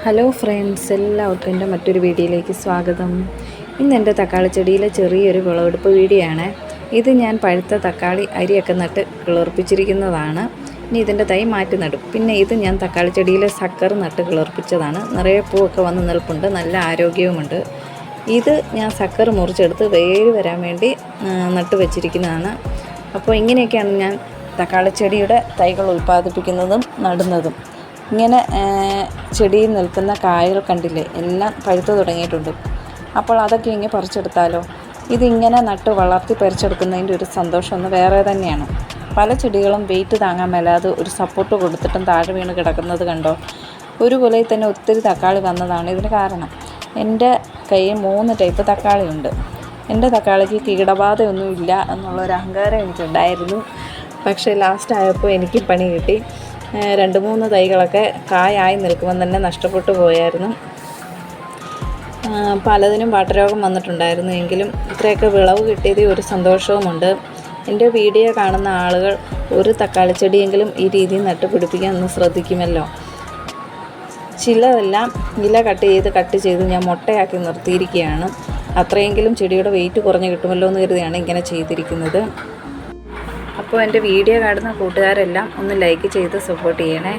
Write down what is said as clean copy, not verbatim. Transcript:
Hello friends, എല്ലാവർക്കും എൻ്റെ മറ്റൊരു വീഡിയോയിലേക്ക് സ്വാഗതം. ഇന്ന് എൻ്റെ തക്കാളി ചെടിയിലെ ചെറിയൊരു വിളവെടുപ്പ് വീഡിയോ ആണ്. ഇത് ഞാൻ പഴുത്ത തക്കാളി അരിയൊക്കെ നട്ട് കിളിർപ്പിച്ചിരിക്കുന്നതാണ്. ഇനി ഇതിൻ്റെ തൈ മാറ്റി നടും. പിന്നെ ഇത് ഞാൻ തക്കാളി ചെടിയിലെ സക്കർ നട്ട് കിളിർപ്പിച്ചതാണ്. നിറയെ പൂവൊക്കെ വന്ന് നിൽപ്പുണ്ട്, നല്ല ആരോഗ്യവുമുണ്ട്. ഇത് ഞാൻ സക്കർ മുറിച്ചെടുത്ത് വേര് വരാൻ വേണ്ടി നട്ട് വെച്ചിരിക്കുന്നതാണ്. അപ്പോൾ ഇങ്ങനെയൊക്കെയാണ് ഞാൻ തക്കാളി ചെടിയുടെ തൈകൾ ഉൽപ്പാദിപ്പിക്കുന്നതും നടുന്നതും. ഇങ്ങനെ ചെടിയിൽ നിൽക്കുന്ന കായകൾ കണ്ടില്ലേ, എല്ലാം പഴുത്തു തുടങ്ങിയിട്ടുണ്ട്. അപ്പോൾ അതൊക്കെ ഇങ്ങനെ പറിച്ചെടുത്താലോ. ഇതിങ്ങനെ നട്ട് വളർത്തി പറിച്ചെടുക്കുന്നതിൻ്റെ ഒരു സന്തോഷം ഒന്ന് വേറെ തന്നെയാണ്. പല ചെടികളും വെയിറ്റ് താങ്ങാൻ മേലാതെ ഒരു സപ്പോർട്ട് കൊടുത്തിട്ടും താഴെ വീണ് കിടക്കുന്നത് കണ്ടോ. ഒരു കുലയിൽ തന്നെ ഒത്തിരി തക്കാളി വന്നതാണ് ഇതിന് കാരണം. എൻ്റെ കയ്യിൽ 3 ടൈപ്പ് തക്കാളിയുണ്ട്. എൻ്റെ തക്കാളിക്ക് കീടബാധയൊന്നും ഇല്ല എന്നുള്ളൊരു അഹങ്കാരം എനിക്കുണ്ടായിരുന്നു. പക്ഷേ ലാസ്റ്റ് ആയപ്പോൾ എനിക്ക് പണി കിട്ടി. 2-3 തൈകളൊക്കെ കായായി നിൽക്കുമ്പോൾ തന്നെ നഷ്ടപ്പെട്ടു പോയായിരുന്നു. പലതിനും വാട്ടരോഗം വന്നിട്ടുണ്ടായിരുന്നു. എങ്കിലും ഇത്രയൊക്കെ വിളവ് കിട്ടിയതിൽ ഒരു സന്തോഷവുമുണ്ട്. എൻ്റെ വീഡിയോ കാണുന്ന ആളുകൾ ഒരു തക്കാളി ചെടിയെങ്കിലും ഈ രീതിയിൽ നട്ടുപിടിപ്പിക്കാൻ ഒന്ന് ശ്രദ്ധിക്കുമല്ലോ. ചിലതെല്ലാം ഇല കട്ട് ചെയ്ത് ഞാൻ മുട്ടയാക്കി നിർത്തിയിരിക്കുകയാണ്. അത്രയെങ്കിലും ചെടിയുടെ വെയിറ്റ് കുറഞ്ഞ് കിട്ടുമല്ലോ എന്ന് കരുതിയാണ് ഇങ്ങനെ ചെയ്തിരിക്കുന്നത്. അപ്പോൾ എൻ്റെ വീഡിയോ കാണുന്ന കൂട്ടുകാരെല്ലാം ഒന്ന് ലൈക്ക് ചെയ്ത് സപ്പോർട്ട് ചെയ്യണേ.